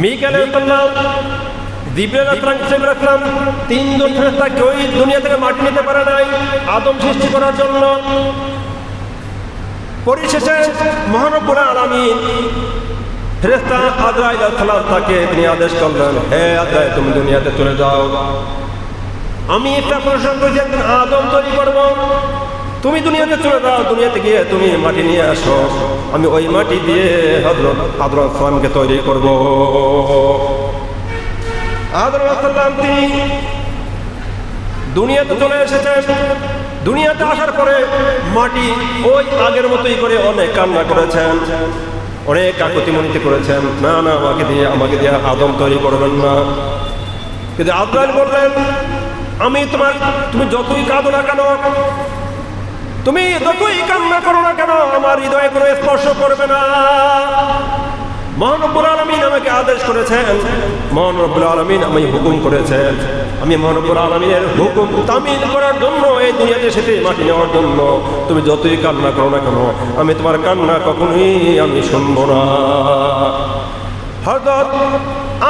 মিকাইল আলাইহিসসালাম, জিবরাইল আলাইহিসসালাম, তিনজন ফেরেশতা কেউই দুনিয়া থেকে মাটি নিতে পারে নাই আদম সৃষ্টি করার জন্য। পরিশেষে মহান রব্বুল আলামিন ফেরেশতা আজরাইল আলাইহিসসালাম তাকে তিনি আদেশ করলেন, হে আজরাইল, তুমি দুনিয়াতে চলে যাও, আমি একটা প্রশ্ন করেছি একজন আদম তৈরি করবো, তুমি দুনিয়াতে চলে যাও, দুনিয়াতে গিয়ে তুমি মাটি নিয়ে আসো, আমি ওই মাটি দিয়ে হযরত আদম আলাইহিস সালামকে তৈরি করব। আদম আলাইহিস সালাম তিনি দুনিয়াতে চলে এসেছেন। দুনিয়াতে আসার পরে মাটি ওই আগের মতোই করে অনেক কান্না করেছেন, অনেক কাকুতি মিনতি করেছেন, না না আমাকে দিয়ে আদম তৈরি করবেন না। কিন্তু আজরাইল বললেন, আমি তুমি যতই কাঁদো না কেন, তুমি যতই কান্না করো না কেন, আমার হৃদয়ে কোনো স্পর্শ করবে না। মহান রব্বুল আলামিন আমাকে আদেশ করেছেন, মহান রব্বুল আলামিন আমি হুকুম করেছেন, আমি মহান রব্বুল আলামিনের হুকুম তামিল করার জন্য এই দুনিয়াতে এসেছি, মাটি নেওয়ার জন্য। তুমি যতই কান্না করো না কেন, আমি তোমার কান্না কখনোই আমি শুনবো না। হযরত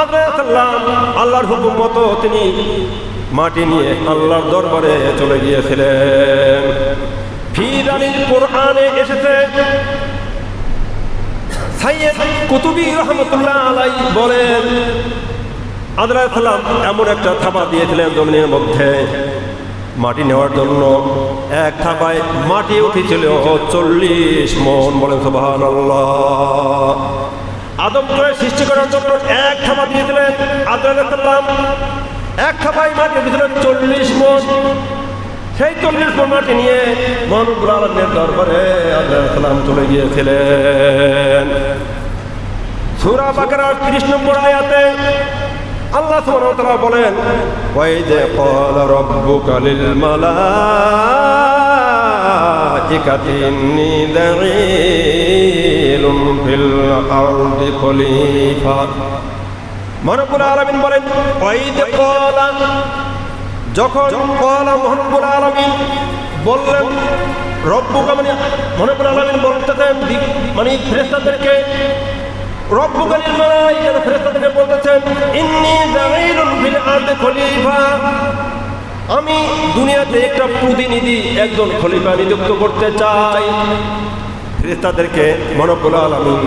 আদম আল্লাহর হুকুম মতো তিনি মাটি নিয়ে আল্লাহর দরবারে চলে গিয়েছিলেন। ফিরানিল কোরআনে এসেছে, সাইয়্যিদ কুতুবী রাহমাতুল্লাহ আলাইহি বলেন, আদম আলাইহিস সালাম এমন একটা থাবা দিয়েছিলেন জমিনের মধ্যে মাটি নেওয়ার জন্য। এক থাবায় মাটি উঠেছিল 40 মণ। বলেন সুবহানাল্লাহ। আদমকে সৃষ্টি করার জন্য এক থাবা দিয়েছিলেন আদম আলাইহিস সালাম, এক থাবায় মাটি উঠেছিল 40 মণ। সেই 40 মণ মাটি নিয়ে মহান রব্বুল আলামিনের দরবারে আদম আলাইহিস সালাম চলে গিয়েছিলেন। সূরা বাকারার 30 নম্বর আয়াতে আল্লাহ সুবহানাহু ওয়া তাআলা বলেন, ওয়াইদ ক্বালা রাব্বুকা লিল মালাইকাতি ইন্নী যাঈলুন ফিল আরদি খলিফা। মহান রব্বুল আলামিন বলেন, ওয়াইদ ক্বালা, যখন ক্বালা মহান রব্বুল আলামিন বললেন, রব্বুকা মানে মহান রব্বুল আলামিন বলতেছেন মানে ফেরেশতাদেরকে, রব্বুকা লিল মালাইকাতি ফেরেশতাদেরকে বলতেছেন, ইন্নী যাঈলুন ফিল আরদি খলিফা, আমি দুনিয়াতে একটা প্রতিনিধি, একজন খলিফা নিযুক্ত করতে চাই। ফেরেশতাদেরকে মহান রব্বুল আলামিন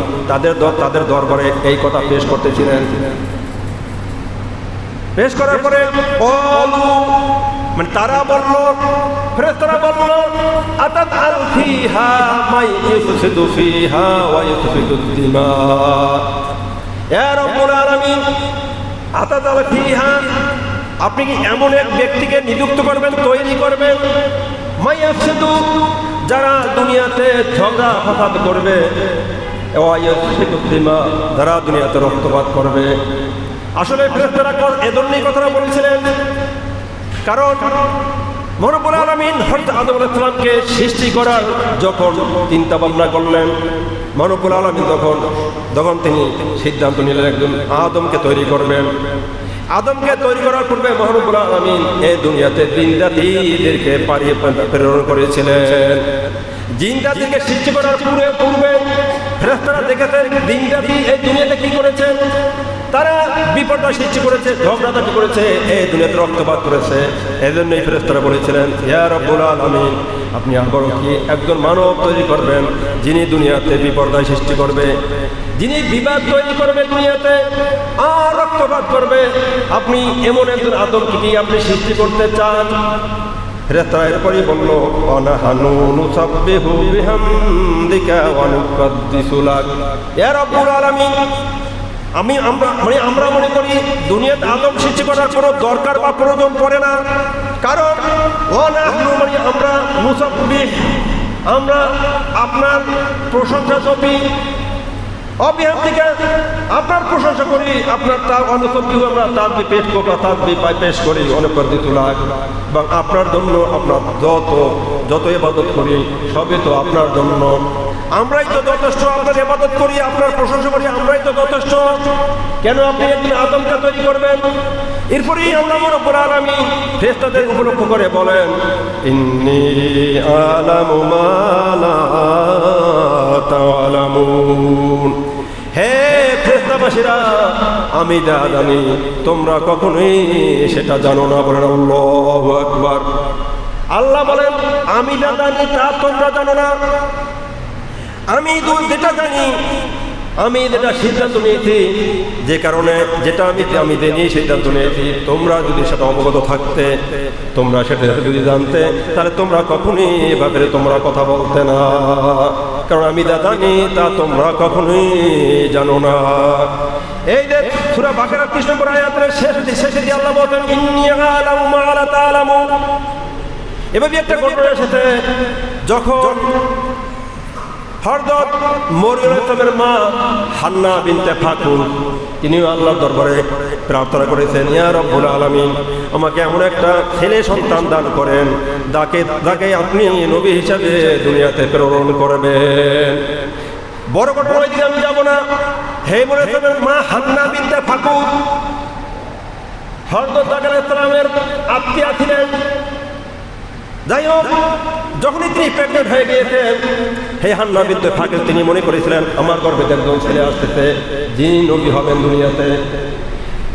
তাদের দরবারে এই কথা পেশ করতেছিলেন। পেশ করার পরে মানে তারা বলল, ফেরেশতারা বলল, আতাতাল ফিহা মাই ইউফসিদু ফিহা ওয়া ইউফসিদুদ দিমা। ইয়া রাব্বুল আলামিন, আতাতাল ফিহা, আপনি কি এমন এক ব্যক্তিকে নিযুক্ত করবেন, তৈরি করবেন, মাই ইউফসিদু, যারা দুনিয়াতে ঝগড়া ফাসাদ করবে, ওয়া ইউফসিদুদ দিমা, যারা দুনিয়াতে রক্তপাত করবে। আসলে ফেরেশতারা এজন্যই কথাটা বলেছিলেন, কারণ মহান রব্বুল আলামিন হযরত আদম আলাইহিস সালামকে সৃষ্টি করার যখন চিন্তা ভাবনা করলেন, মহান রব্বুল আলামিন তখন তিনি সিদ্ধান্ত নিলেন একজন আদমকে তৈরি করবেন। আদমকে তৈরি করার পূর্বে মহান রব্বুল আলামিন এই দুনিয়াতে জিন জাতিদেরকে প্রেরণ করেছিলেন। জিন জাতিকে সৃষ্টি করার পূর্বে ফেরেশতারা দেখেছেন জিন জাতি এই দুনিয়াতে কি করেছেন, তারা বিপর্যা সৃষ্টি করেছে, ঝগড়াঝাটি করেছে, এই দুনিয়াতে রক্তপাত করেছে। এই জন্যই ফেরেশতারা বলেছিলেন, ইয়া রাব্বুল আলামিন, আপনি আবারও কি একজন মানব তৈরি করবেন, যিনি দুনিয়াতে বিপর্যয় সৃষ্টি করবে, যিনি বিবাদ তৈরি করবে দুনিয়াতে আর রক্তপাত করবে, আপনি এমন একজন আদমকে কি আপনি সৃষ্টি করতে চান? ফেরেশতারা এরপরই বলল, ওয়ানাহানু নুসাব্বিহু বিহামদিকা ওয়া নুকদ্দিসু লাক। ইয়া রাব্বুল আলামিন, আমরা মনে করি দুনিয়াতে আদম সৃষ্টি করার কোনো দরকার বা প্রয়োজন পড়ে না, কারণ আমরা মুসাব্বিহ, আমরা আপনার প্রশংসা করি, অবিহামদিকা, আপনার প্রশংসা করি, আপনার তার অনুসব্বিহ, আমরা তাসবিহ পেশ করি, অনুকদ্দিসু লাক, এবং আপনার জন্য আপনার যত ইবাদত করি সবই তো আপনার জন্য, আমরাই তো যথেষ্ট, আপনার ইবাদত করি, আপনার প্রশংসা করি, আমরাই তো যথেষ্ট, কেন আপনি একদিন আদমকে তৈরি করবেন? এরপরেই আল্লাহ রাব্বুল আলামিন ফেরেশতাদের উপলক্ষ করে বলেন, ইন্নী আলামু মা লা তা'লামুন। হে ফেরেশতা দুনিয়াবাসীরা আমি যা জানি তোমরা কখনোই সেটা জানো না। বলেন আল্লাহু আকবার। আল্লাহ বলেন আমি যা জানি তা তোমরা জানো না। আমি যেটা জানি, আমি যেটা সিদ্ধান্ত নিয়েছি, যে কারণে যেটা আমি জানি সিদ্ধান্ত নিয়েছি, তোমরা যদি সেটা অবগত থাকতে, তোমরা সেটা যদি জানতে, তাহলে তোমরা কখনোই এভাবে তোমরা কথা বলতে না। কারণ আমি যা জানি তা তোমরা কখনোই জানো না। এই যে সূরা বাকারা ৩০ নম্বর আয়াতের শেষে দিয়ে আল্লাহ বলেন ইন্নী আ'লামু মা লা তা'লামুন। এভাবে একটা ঘটনা এসেছে, যখন হযরত মরিয়ম ইসলামের মা হান্না বিনতে ফাকুল তিনিও আল্লাহর দরবারে প্রার্থনা করেছেন, ইয়া রব্বুল আলামিন, আমাকে এমন একটা ছেলে সন্তান দান করেন যাকে আপনি নবী হিসাবে দুনিয়াতে প্রেরণ করবেন। বড় ঘটনা ওইদিকে আমি যাব না। হে মরিয়ম ইসলামের মা হান্না বিনতে ফাকুল হযরত জাকারিয়া ইসলামের আত্মীয়া ছিলেন। যাই হোক, যখনই তিনি প্রেগনেন্ট হয়ে গিয়েছেন, হে হান্না বিনতে ফাকুল তিনি মনে করেছিলেন আমার গর্ভে একজন ছেলে আসতেছে, যিনি নবী হবেন দুনিয়াতে।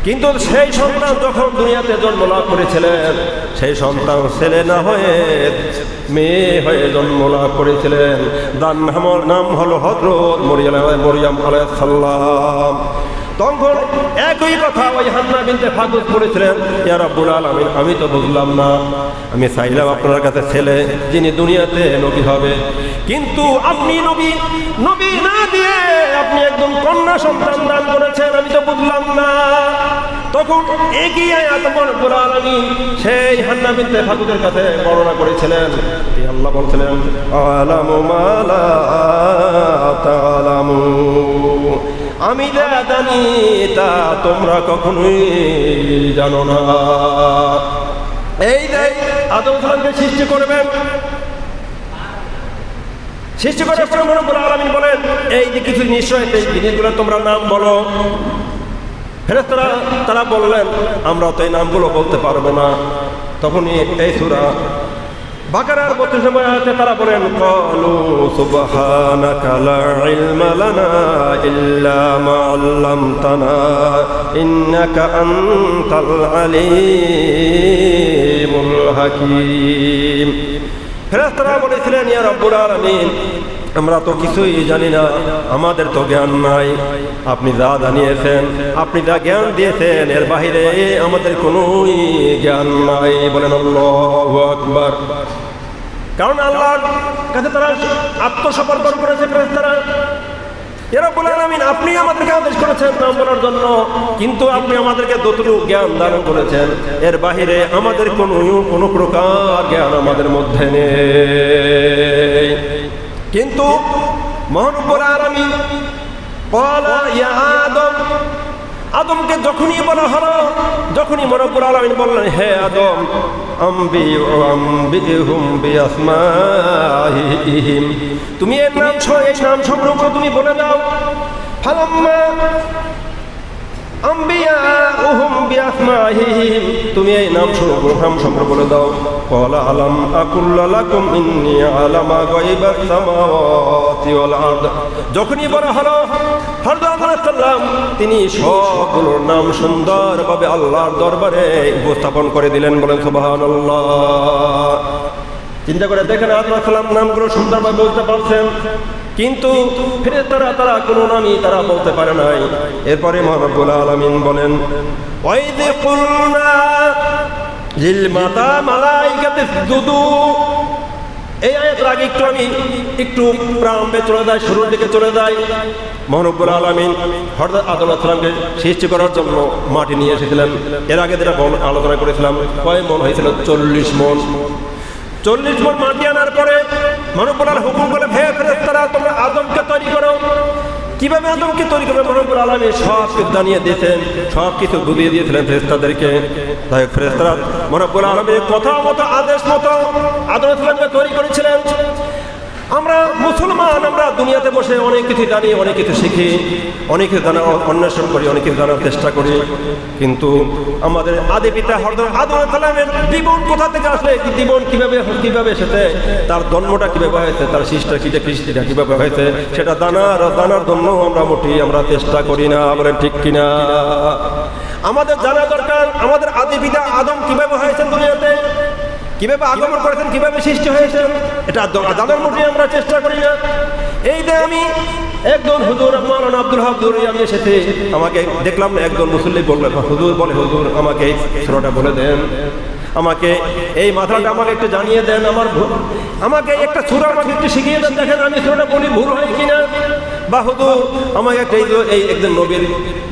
কিন্তু সেই সন্তান যখন দুনিয়াতে জন্ম লাভ করেছিলেন, সেই সন্তান ছেলে না হয়ে মেয়ে হয়ে জন্ম লাভ করেছিলেন। তার নাম হলো হযরত মরিয়ম আলাইহিস সালাম। তখন একই কথা ওই হান্না বিনতে ফাকুল করেছিলেন, ইয়া রাব্বুল আলামিন, আমি তো বুঝলাম না, আমি চাইলাম আপনার কাছে ছেলে যিনি দুনিয়াতে নবী হবে, কিন্তু আপনি নবী না দিয়ে আপনি একদম কন্যা সন্তান দান করেছেন, আমি তো বুঝলাম না। তখন একই আয়াত রব্বুল আলামিন সেই হান্না বিনতে ফাকুলের কাছে বর্ণনা করেছিলেন। আল্লাহ বলছিলেন আ'লামু মা লা তা'লামুন, আমি যা জানি তা তোমরা কখনোই জানো না। এই যে আদম সালামকে সৃষ্টি করবেন, সৃষ্টি করার পরে রব্বুল আলামিন বলেন এই যে কিছু নিশ্চয় এই জিনিসগুলো তোমরা নাম বলো। ফেরেশতারা তারা বললেন আমরা তো এই নামগুলো বলতে পারবো না। তখনই এই সূরা বাকারার ৩২ নম্বর আয়াতে তারা বলেন ক্বালু সুবহানাকা লা ইলমা লানা ইল্লা মা আল্লামতানা ইন্নাকা আনতাল আলিমুল হাকীম। ফেরেশতারা বলেছিলেন ইয়া রাব্বুল আলামিন, আমরা তো কিছুই জানি না, আমাদের তো জ্ঞান নাই। আপনি যা জানিয়েছেন, আপনি যা জ্ঞান দিয়েছেন, এর বাহিরে আমাদের কোনো জ্ঞান নাই। বলেন আল্লাহু আকবার। কারণ আল্লাহর কাছে তারা আত্মসমর্পণ করেছে ফেরেশতারা। ইয়া রাব্বুল আলামিন, আপনি আমাদেরকে আদেশ করেছেন নাম বলার জন্য, কিন্তু আপনি আমাদেরকে যতটুকু জ্ঞান দান করেছেন, এর বাহিরে আমাদের কোনো প্রকার জ্ঞান আমাদের মধ্যে নেই। কিন্তু মহান রব্বুল আলামিন ক্বালা ইয়া আদমকে যখনই বলা হলো, যখনই রব্বুল আলামিন বললেন হে আদম, আম্বিহুম বিআসমাইহিম, তুমি এই নাম সংগ্রহ করে তুমি বলে দাও। ফালাম্মা আম্বিয়াহুম বিআসমাইহিম, তুমি এই নাম সংগ্রহ বলে দাও। ক্বালা আলাম আকুল লাকুম ইন্নী আ'লামু গায়বাস সামাওয়াতি ওয়াল আরদ, যখনই বলা হলো হযরত আদম আলাইহিস সালাম তিনি সবগুলোর নাম সুন্দরভাবে আল্লাহর দরবারে উপস্থাপন করে দিলেন। বলেন সুবহানাল্লাহ। চিন্তা করে দেখেন, আদম আলাইহিস সালাম নামগুলো সুন্দরভাবে বলতে পারছেন, কিন্তু ফেরেশতারা তারা কোনো নামই তারা বলতে পারে নাই। এরপরে মহান রব্বুল আলামিন বলেন ওয়াইয কুলনা লিল মালাইকাতি ইসজুদু। এই আয়াতের আগে একটু প্রারম্ভে চলে যায়, শুরুর দিকে চলে যায়। মহান রব্বুল আলামিন হযরত আদম আলাইহিস সালামকে সৃষ্টি করার জন্য মাটি নিয়ে এসেছিলেন। এর আগে যেটা আলোচনা করেছিলাম, কয় মন হয়েছিল? 40 মন। 40 মন মাটি আনার পরে রব্বুল আলামিন হুকুম করলেন, হে ফেরেশতারা তোমরা আদমকে তৈরি করো। কিভাবে আদমকে তৈরি করবে রব্বুল আলামিন সব কিছু জানিয়ে দিয়েছেন, সব কিছু বুঝিয়ে দিয়েছিলেন ফেরেশতাদেরকে। তাই ফেরেশতারা রব্বুল আলামিনের কথা মতো আদেশ মতো আদম আলাইহিস সালামকে তৈরি করেছিলেন। আমরা মুসলমান, আমরা দুনিয়াতে বসে অনেক কিছু জানি, অনেক কিছু শিখি। অনেকে জানার অন্বেষণ করি, অনেকে জানার চেষ্টা করি, কিন্তু আমাদের আদি পিতা হযরত আদম আলাইহিস সালামের জীবন কোথা থেকে আসলে, জীবন কিভাবে এসেছে, তার জন্মটা কিভাবে হয়েছে, তার সৃষ্টিটা কিভাবে হয়েছে, সেটা জানার জন্য আমরা চেষ্টা করি না। বলেন ঠিক কিনা? আমাদের জানা দরকার আমাদের আদি পিতা আদম কিভাবে হয়েছেন দুনিয়াতে, কিভাবে আগমন করেছেন, কিভাবে সৃষ্টি হয়েছেন, এটা জানার মোটেই আমরা চেষ্টা করি না। এই যে আমি একজন হুজুর মাওলানা আব্দুল হক আমি এসেছি, আমাকে দেখলাম একজন মুসল্লি বললেন, হুজুর আমাকে সূরাটা বলে দেন, আমাকে এই মাথাটা আমাকে একটু জানিয়ে দেন, আমাকে একটা সূরা আমাকে একটু শিখিয়ে দেন, দেখেন আমি সূরাটা বলি ভুল হয় কিনা। বা হুজুর আমাকে একটা এই একজন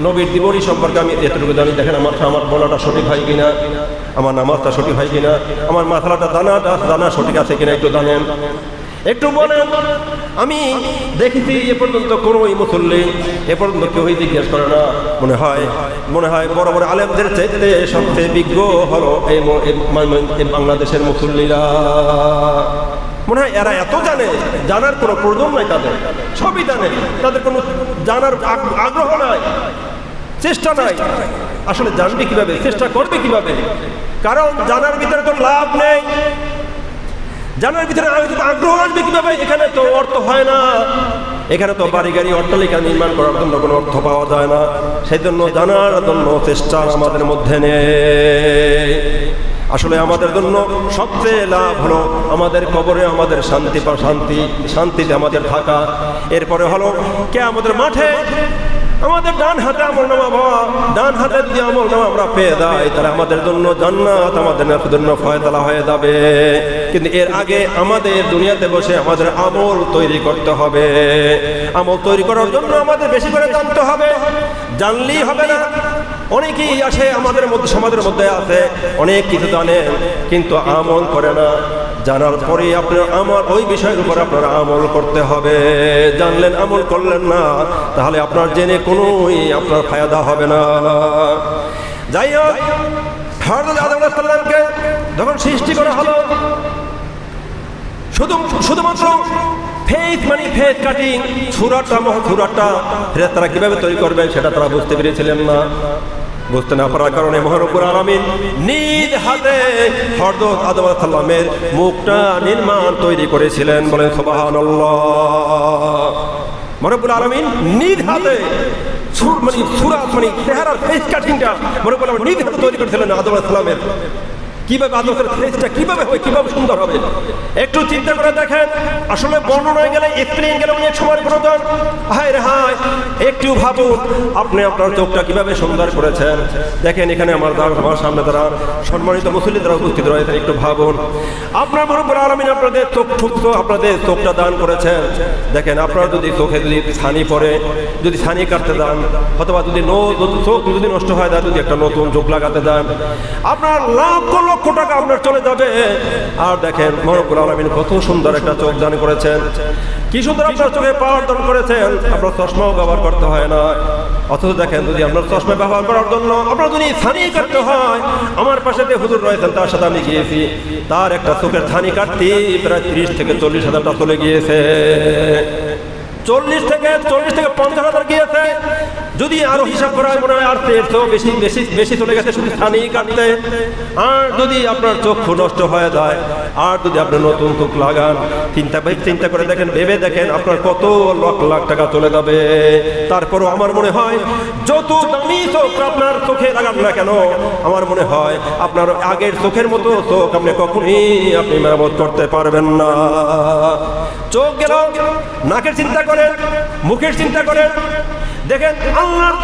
নবীর জীবনী সম্পর্কে আমি এতটুকু জানি, দেখেন আমার বলাটা সঠিক হয় কিনা, আমার নামাজটা সঠিক হয় কিনা, আমার মাথাটা দানা সঠিক আছে কিনা একটু জানেন, একটু বলেন। আমি দেখেছি এ পর্যন্ত কোনো মুসল্লি এ পর্যন্ত কেউই জিজ্ঞেস করে না। মনে হয় বড় বড় আলেমদের চাইতে সবচেয়ে বিজ্ঞ হলো এই বাংলাদেশের মুসল্লিরা। মনে হয় এরা এত জানার কোনো প্রয়োজন নাই, তাদের সবই জানে, তাদের কোনো জানার আগ্রহ নাই, চেষ্টা নাই। আসলে জানবে কিভাবে, চেষ্টা করবে কিভাবে? কারণ জানার ভিতরে তো লাভ নেই, জানার ভিতরে আগ্রহ আসবে কিভাবে? এখানে তো অর্থ হয় না, এখানে তো বাড়ি গাড়ি অট্টালিকা নির্মাণ করার জন্য কোনো অর্থ পাওয়া যায় না। সেই জন্য জানার জন্য চেষ্টা আমাদের মধ্যে নেই। আসলে আমাদের জন্য সবচেয়ে লাভ হলো আমাদের কবরে আমাদের শান্তিতে আমাদের থাকা। এরপরে হলো আমাদের মাঠে আমাদের ডান হাতে আমলনামা পাওয়া। ডান হাতে যদি আমলনামা আমরা পেয়ে যাই, তাহলে আমাদের জন্য জান্নাত আমাদের জন্য ফয়সালা হয়ে যাবে। কিন্তু এর আগে আমাদের দুনিয়াতে বসে আমাদের আমল তৈরি করতে হবে। আমল তৈরি করার জন্য আমাদের বেশি করে জানতে হবে, জানলেই হবে না। অনেকেই আসে আমাদের মধ্যে, সমাজের মধ্যে আছে, অনেক কিছু জানে কিন্তু আমল করে না। জানার পরে আমার ওই বিষয়ের উপর আপনার আমল করতে হবে। জানলেন আমল করলেন না, তাহলে আপনার জেনে কোনোই আপনার ফায়দা হবে না। যাই হোক, হযরত আদম আলাইহিস সালামকে যখন সৃষ্টি করা হলো, শুধুমাত্র ফেস কাটিং সূরাটা ফেরেশতারা কিভাবে তৈরি করবেন সেটা তারা বুঝতে পেরেছিলেন না। বুঝতে না পারার কারণে মহারব্বুল আলামিন নিজ হাতে হযরত আদম আলাইহিস সালামের মুখটা নির্মাণ তৈরি করেছিলেন। বলেন সুবহানাল্লাহ। মহারব্বুল আলামিন নিজ হাতে চেহারার ফেস কাটিংটা মহারব্বুল আলামিন নিজ হাতে তৈরি করেছিলেন আদম আলাইহিস সালামের। কিভাবে আদমের ফেসটা কিভাবে সুন্দর হবে একটু চিন্তা করে দেখেন। আসলে বর্ণনায় গেলে এক্সপ্লেইন গেলে অনেক সময় প্রয়োজন। হায় একটু ভাবুন, আপনি আপনার চোখটা কিভাবে সুন্দর করেছেন। দেখেন এখানে আমার সামনে তারা সম্মানিত মুসল্লি দ্বারা উপস্থিত রয়েছেন, একটু ভাবুন। আপনার রব্বুল আলামিন আপনাদের আপনাদের চোখটা দান করেছেন। দেখেন আপনার যদি চোখে যদি ছানি পড়ে, যদি ছানি কাটতে যান, অথবা যদি চোখ যদি নষ্ট হয় যায়, যদি একটা নতুন চোখ লাগাতে যান, আপনার লক্ষ টাকা আপনার চলে যাবে। আর দেখেন রব্বুল আলামিন কত সুন্দর একটা চোখ দান করেছেন, কি সুন্দর আপনার চোখে পাওয়ার দান করেছেন। আপনার চশমাও ব্যবহার করতে হয় না। অথচ দেখেন যদি আপনার চশমা ব্যবহার করার জন্য আপনার যদি ছানি কাটতে হয়, আমার পাশে যে হুজুর রয়েছেন তার সাথে আমি গিয়েছি, তার একটা চোখের ছানি কাটতে প্রায় 30 থেকে 40 হাজার টাকা চলে গিয়েছে। 40 থেকে 50,000 গিয়েছে। যদি আরো হিসাব করা হয় মনে হয় আর বেশি চলে গেছে শুধু ছানি কাটতে। আর যদি আপনার চক্ষু নষ্ট হয়ে যায়, আর যদি আপনি নতুন চোখ লাগান, চিন্তা করে দেখেন, ভেবে দেখেন আপনার কত লাখ টাকা চলে যাবে। তারপরও আমার মনে হয় যত দামি চোখ আপনার চোখে লাগান না কেন, আমার মনে হয় আপনার আগের চোখের মতো চোখ আপনি কখনই মেরামত করতে পারবেন না। চোখ গেল, নাকের চিন্তা করেন, মুখের চিন্তা করেন। দেখেন আল্লাহর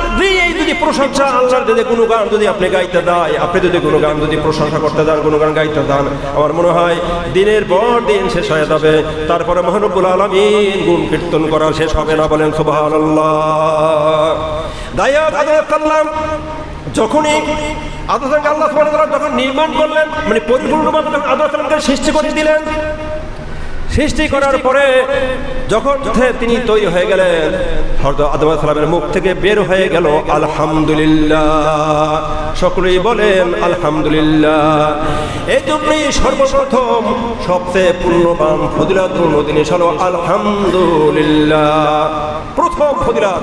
এই যদি প্রশংসা, আল্লাহর যদি গুণগান যদি আপনি গাইতে দেয়, আপনি যদি গুণগান যদি প্রশংসা করতে যান, গুণগান গাইতে যান, আমার মনে হয় দিনের পর দিন শেষ হয়ে যাবে। তারপরে মহারব্বুল আলামিন গুণ কীর্তন করা শেষ হবে না। বলেন সুবহানাল্লাহ। দায়াত আদম যখনই আদমকে আল্লাহ সুবহানাহু ওয়া তাআলা যখন নির্মাণ করলেন, মানে পরিপূর্ণভাবে যখন আদমকে সৃষ্টি করে দিলেন, সৃষ্টি করার পরে যখন তিনি তৈরি হয়ে গেলেন, হযরত আদম আলাইহিস সালামের মুখ থেকে বের হয়ে গেল আলহামদুলিল্লাহ। সকলেই বলেন আলহামদুলিল্লাহ। এই জন্যই সর্বপ্রথম সবচেয়ে পূর্ণবান ফজিলতপূর্ণ জিনিস হলো আলহামদুলিল্লাহ। প্রথম প্রথম ফজিলত,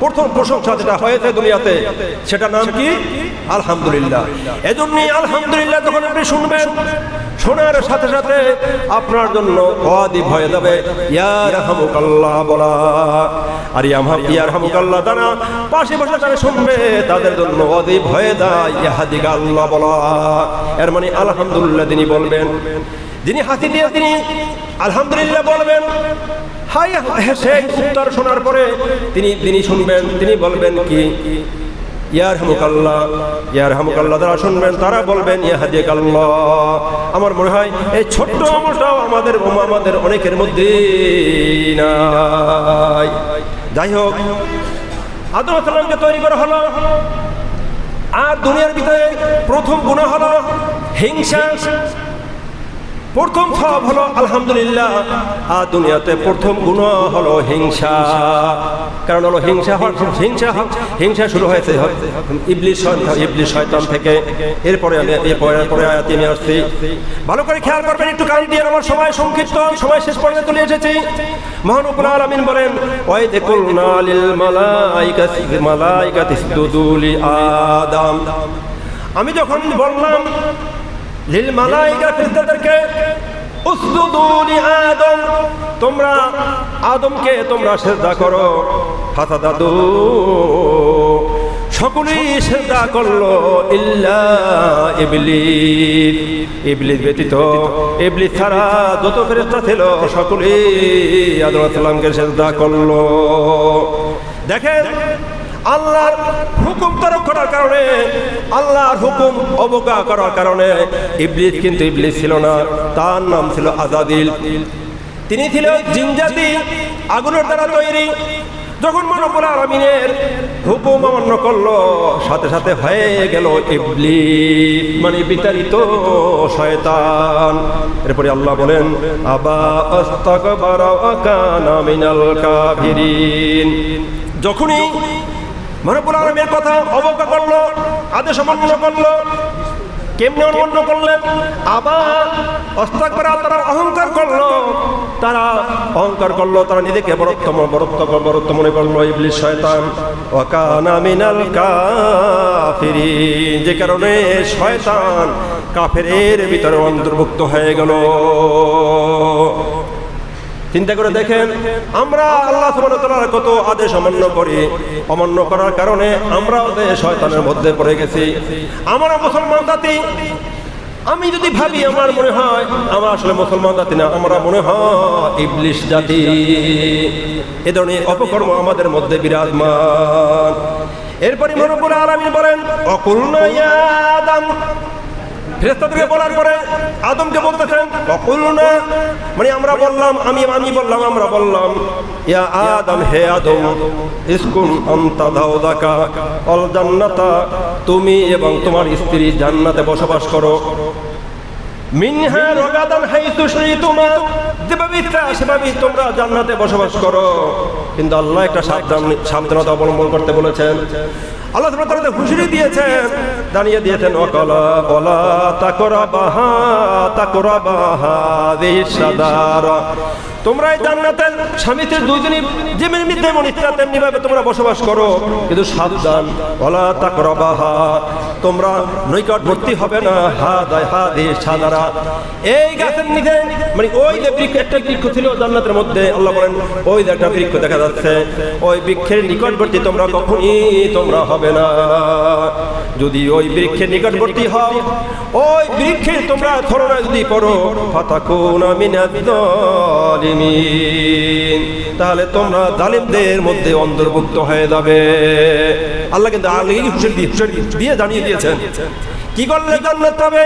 প্রথম প্রশংসা যেটা হয়েছে দুনিয়াতে, সেটা নাম কি? আলহামদুলিল্লাহ। এজন্যই আলহামদুলিল্লাহ যখন আপনি শুনবেন, শোনার সাথে সাথে আপনার জন্য ওয়াজিব হয়ে যাবে ইয়া রাহমুকাল্লাহ বলা। আর ইয়া রাহমুকাল্লাহ দ্বারা পাশে বসে যারা শুনবে তাদের জন্য ওয়াজিব হয়ে যায় ইয়াহদিকা আল্লাহ বলা। এর মানে আলহামদুলিল্লাহ তিনি বলবেন, যিনি হাসি দিয়ে তিনি আলহামদুলিল্লাহ বলবেন, হাই হেসে উত্তর শোনার পরে তিনি শুনবেন, তিনি বলবেন কি ইয়া রাহমুকাল্লাহ। ইয়া রাহমুকাল্লাহ যারা শুনবেন তারা বলবেন ইয়াহদিকাল্লাহ। আমার মনে হয় এই ছোট্ট আমলটাও আমাদের অনেকের মধ্যে নাই। যাই হোক, আদম আলাইহিস সালামকে তৈরি করা হলো, আর দুনিয়ার ভিতরে প্রথম গুনাহ হলো হিংসা। প্রথম সওয়াব হলো আলহামদুলিল্লাহ, আর দুনিয়াতে প্রথম গুনাহ হলো হিংসা। কারণ হলো হিংসা শুরু হয়েছে ইবলিস শয়তান থেকে। এরপরে আয়াতে আমি আসছি, ভালো করে খেয়াল করবেন, একটু কান দিয়ে। আমার সময় সংক্ষিপ্ত, সময় শেষ পর্যন্ত চলে এসেছি। মহান রব্বুল আলামিন বলেন ওয়াইদ কুলনা লিল মালাইকাতি ইসজুদু লি আদম। আমি যখন বললাম লিল মালাইকা ফেরেশতাদেরকে উসজুদু লি আদম, তোমরা আদমকে তোমরা সিজদা করো, ফাসাদাদু সকলেই সিজদা করলো ইল্লা ইবলিস ব্যতীত। ইবলিস ছাড়া যত ফেরেশতা ছিল সকলেই আদম আলাইহিস সালামকে সিজদা করলো। দেখেন, আল্লাহর হুকুম তরক করার কারণে, আল্লাহর হুকুম অবজ্ঞা করার কারণে ইবলিস কিন্তু ইবলিস ছিল না, তার নাম ছিল আযাদিল। তিনি ছিল জিনজাতি, আগুনের দ্বারা তৈরি। যখন রব্বুল আলামিনের হুকুম অমান্য করলো, সাথে সাথে হয়ে গেল ইবলিস, মানে বিতাড়িত শয়তান। এরপরে আল্লাহ বলেন আবা আস্তাকবারা ওয়া কানা মিনাল কাফিরিন। যখনই রব্বুল আলামিনের কথা অবজ্ঞা করলো, আদেশ অমান্য করলো, কেমনে অমান্য করলেন? আবা আস্তাকবারা, তারা অহংকার করলো, তারা নিজেকে বরত্ব মনে করলো, ইবলিস শয়তান। ওয়া কানা মিনাল কাফিরিন, যে কারণে শয়তান কাফেরের ভিতরে অন্তর্ভুক্ত হয়ে গেল। চিন্তা করে দেখেন, আমরা আল্লাহ সুবহানাহু ওয়া তাআলার কত আদেশ অমান্য করি, অমান্য করার কারণে আমরা শয়তানের মধ্যে পড়ে গেছি। আমরা মুসলমান জাতি, আমি যদি ভাবি, আমার মনে হয় আমরা আসলে মুসলমান জাতি না, আমরা মনে হয় ইবলিস জাতি। এ ধরনের অপকর্ম আমাদের মধ্যে বিরাজমান। এরপরে রব্বুল আলামিন বলেন ওয়াকুলনা ইয়া আদম, ফেরেশতাদেরকে বলার পরে আদমকে বলতেছেন ওয়াকুলনা, মানে আমরা বললাম, আমরা বললাম ইয়া আদম, হে আদম, ইসকুন আনতা যাওজাকা আল জান্নাতা, তুমি এবং তোমার স্ত্রী জান্নাতে বসবাস করো। মিনহা রাগাদান হাইতু শিতুমা, যেভাবে ইচ্ছা সেভাবেই তোমরা জান্নাতে বসবাস করো। কিন্তু আল্লাহ একটা সাবধানতা অবলম্বন করতে বলেছেন। আল্লাহ সুবহানাহু ওয়া তাআলা হুঁশিয়ারি দিয়েছেন, জানিয়ে দিয়েছেন ওয়ালা তাকরাবা হাযিহিস শাজারা, তোমরা এই জান্নাতের স্বামী স্ত্রী দুইজনই যেমন ইচ্ছা তেমনি ভাবে তোমরা বসবাস করো, কিন্তু সাবধান, ওয়ালা তাকরাবাহা, তোমরা নিকটবর্তী হবে না হাযিহিস শাজারা, এই গাছের নিচে, মানে ওই যে একটা বৃক্ষ ছিল জান্নাতের মধ্যে, আল্লাহ বলেন ওই যে একটা বৃক্ষ দেখা যাচ্ছে, ওই বৃক্ষের নিকটবর্তী তোমরা কখনই তোমরা হবে না। যদি ওই বৃক্ষের নিকটবর্তী হও, ওই বৃক্ষে তোমরা ছড়না যদি পড়ো, ফাতাকুনা মিনাজ জালিমিন, তাহলে তোমরা জালিমদের মধ্যে অন্তর্ভুক্ত হয়ে যাবে। আল্লাহ কিন্তু আগেই হুঁশিয়ারি দিয়ে জানিয়ে দিয়েছেন কি করলে জান্নাত পাবে,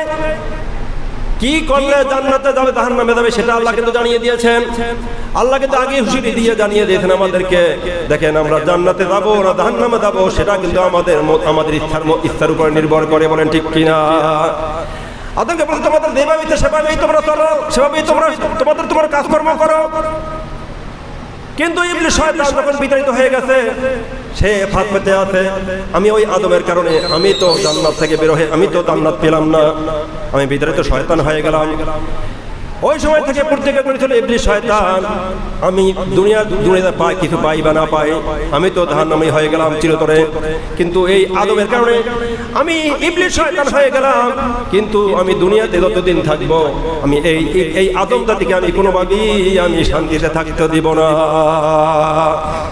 কি করলে জান্নাতে যাবে, জাহান্নামে যাবে, সেটা আল্লাহ কিন্তু জানিয়ে দিয়েছেন। আল্লাহ কিন্তু আগে হুঁশিয়ারি দিয়ে জানিয়ে দিয়েছেন আমাদেরকে। দেখেন, আমরা জান্নাতে যাব না জাহান্নামে যাব, সেটা কিন্তু আমাদের ইচ্ছার উপর নির্ভর করে, বলেন ঠিক কিনা? আদমকে বলতে তোমাদের যেভাবে সেভাবেই তোমরা চলো, সেভাবেই তোমার কাজকর্ম করো। কিন্তু ইবলিস শয়তান যখন বিতাড়িত হয়ে গেছে, সে ফাঁদ পেতে আছে, আমি ওই আদমের কারণে আমি তো জান্নাত থেকে বের হয়ে আমি তো জান্নাত পেলাম না, আমি বিতাড়িত শয়তান হয়ে গেলাম। ওই সময় থেকে প্রত্যেকে বলেছিল ইবলিস শয়তান, আমি দুনিয়াতে পাই কিছু পাই বা না পাই, আমি তো জাহান্নামী হয়ে গেলাম চিরতরে। কিন্তু এই আদমের কারণে আমি ইবলিস শয়তান হয়ে গেলাম, কিন্তু আমি দুনিয়াতে যতদিন থাকবো আমি এই আদম জাতিকে আমি কোনোভাবেই আমি শান্তিতে থাকতে দিব না।